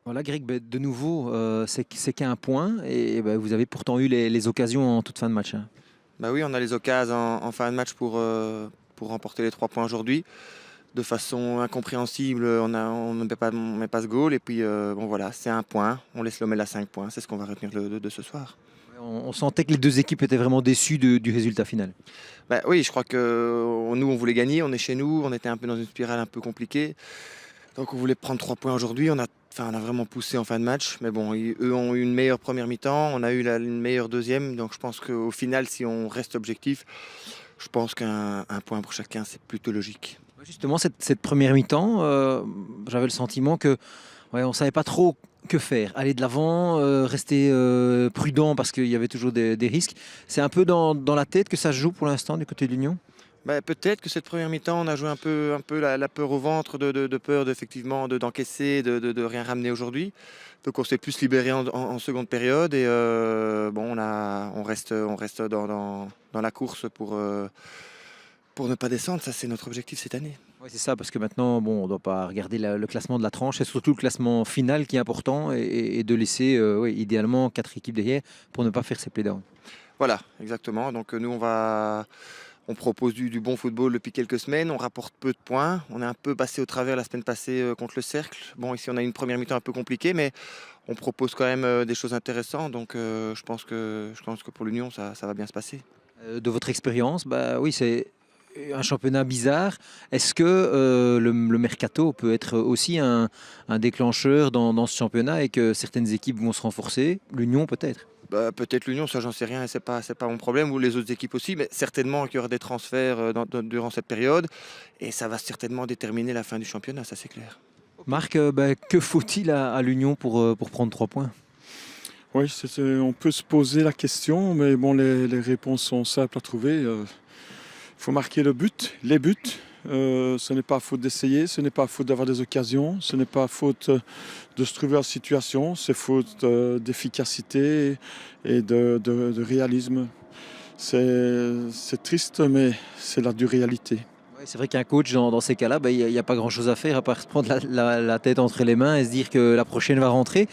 Voilà, Greg, de nouveau, c'est qu'un point et ben, vous avez pourtant eu les occasions en toute fin de match, hein. Bah oui, on a les occasions en fin de match pour remporter les 3 points aujourd'hui. De façon incompréhensible, on ne met pas ce goal. Et puis, bon voilà, c'est un point. On laisse Lommel à 5 points. C'est ce qu'on va retenir de ce soir. Ouais, on sentait que les deux équipes étaient vraiment déçues du résultat final. Bah oui, je crois que nous, on voulait gagner. On est chez nous. On était un peu dans une spirale un peu compliquée. Donc, on voulait prendre 3 points aujourd'hui. On a vraiment poussé en fin de match. Mais bon, eux ont eu une meilleure première mi-temps. On a eu une meilleure deuxième. Donc, je pense qu'au final, si on reste objectif, je pense qu'un point pour chacun, c'est plutôt logique. Ouais, justement, cette première mi-temps, j'avais le sentiment que ouais, on ne savait pas trop que faire. Aller de l'avant, rester prudent parce qu'il y avait toujours des risques. C'est un peu dans la tête que ça se joue pour l'instant du côté de l'Union. Bah, peut-être que cette première mi-temps, on a joué un peu la peur au ventre, de peur effectivement d'encaisser, de rien ramener aujourd'hui. Donc on s'est plus libéré en seconde période et bon, on reste dans la course pour ne pas descendre. Ça, c'est notre objectif cette année. Oui, c'est ça, parce que maintenant, bon, on ne doit pas regarder le classement de la tranche, c'est surtout le classement final qui est important et de laisser ouais, idéalement 4 équipes derrière pour ne pas faire ses playdowns. Voilà, exactement. Donc nous, on propose du bon football depuis quelques semaines. On rapporte peu de points. On est un peu passé au travers la semaine passée contre le Cercle. Bon, ici, on a une première mi-temps un peu compliquée, mais on propose quand même des choses intéressantes. Donc je pense que pour l'Union, ça va bien se passer. De votre expérience, bah oui, c'est un championnat bizarre. Est-ce que le mercato peut être aussi un déclencheur dans ce championnat et que certaines équipes vont se renforcer? L'Union peut-être? Bah, peut-être l'Union, ça j'en sais rien, et c'est pas mon problème, ou les autres équipes aussi, mais certainement qu'il y aura des transferts durant cette période, et ça va certainement déterminer la fin du championnat, ça c'est clair. Marc, bah, que faut-il à l'Union pour prendre 3 points? Oui, on peut se poser la question, mais bon, les réponses sont simples à trouver. Il faut marquer le but, les buts. Ce n'est pas faute d'essayer, ce n'est pas faute d'avoir des occasions, ce n'est pas faute de se trouver en situation, c'est faute d'efficacité et de réalisme. C'est triste, mais c'est la dure réalité. Ouais, c'est vrai qu'un coach dans ces cas-là, bah, il n'y a pas grand-chose à faire à part se prendre la tête entre les mains et se dire que la prochaine va rentrer.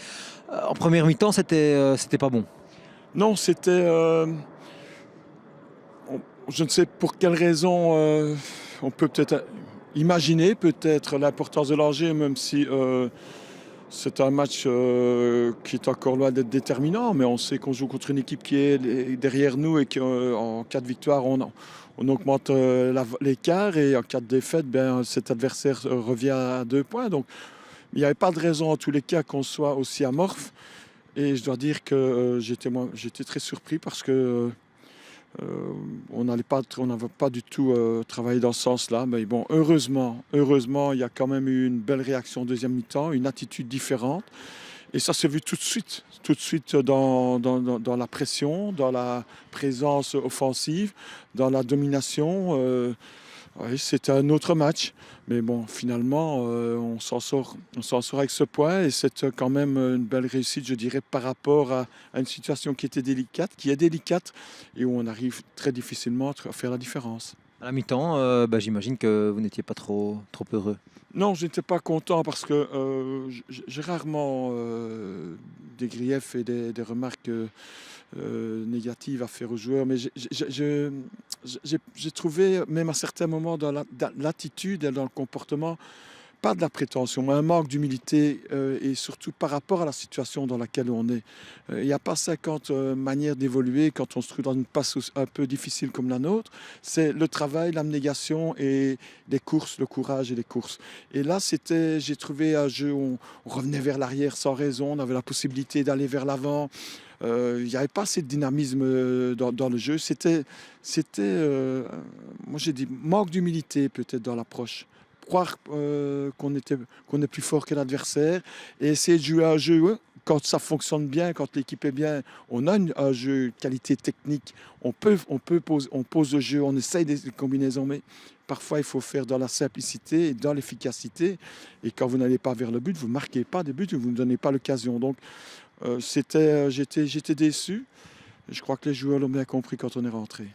En première mi-temps, c'était pas bon. Non, je ne sais pour quelle raison, on peut peut-être imaginer peut-être l'importance de l'Angers, même si c'est un match qui est encore loin d'être déterminant, mais on sait qu'on joue contre une équipe qui est derrière nous et qu'en cas de victoire, on augmente l'écart et en cas de défaite, ben, cet adversaire revient à 2 points. Donc il n'y avait pas de raison en tous les cas qu'on soit aussi amorphe. Et je dois dire que j'étais très surpris parce que on n'avait pas du tout travaillé dans ce sens-là. Mais bon, heureusement, il y a quand même eu une belle réaction en deuxième mi-temps, une attitude différente. Et ça s'est vu tout de suite dans la pression, dans la présence offensive, dans la domination. Oui, c'était un autre match. Mais bon, finalement, on s'en sort avec ce point et c'est quand même une belle réussite, je dirais, par rapport à une situation qui est délicate et où on arrive très difficilement à faire la différence. À la mi-temps, bah, j'imagine que vous n'étiez pas trop heureux. Non, je n'étais pas content parce que j'ai rarement des griefs et des remarques négatives à faire aux joueurs, mais j'ai trouvé, même à certains moments, dans l'attitude et dans le comportement, pas de la prétention, mais un manque d'humilité et surtout par rapport à la situation dans laquelle on est. Il n'y a pas 50 manières d'évoluer quand on se trouve dans une passe un peu difficile comme la nôtre. C'est le travail, l'abnégation et les courses, le courage et les courses. Et là, j'ai trouvé un jeu où on revenait vers l'arrière sans raison, on avait la possibilité d'aller vers l'avant. Il n'y avait pas assez de dynamisme dans le jeu. Moi j'ai dit, manque d'humilité peut-être dans l'approche. Croire qu'on est plus fort que l'adversaire et essayer de jouer un jeu. Ouais, quand ça fonctionne bien, quand l'équipe est bien, on a un jeu qualité technique. On pose le jeu, on essaye des combinaisons, mais parfois il faut faire dans la simplicité et dans l'efficacité. Et quand vous n'allez pas vers le but, vous ne marquez pas des buts, vous ne donnez pas l'occasion. Donc j'étais déçu. Je crois que les joueurs l'ont bien compris quand on est rentré.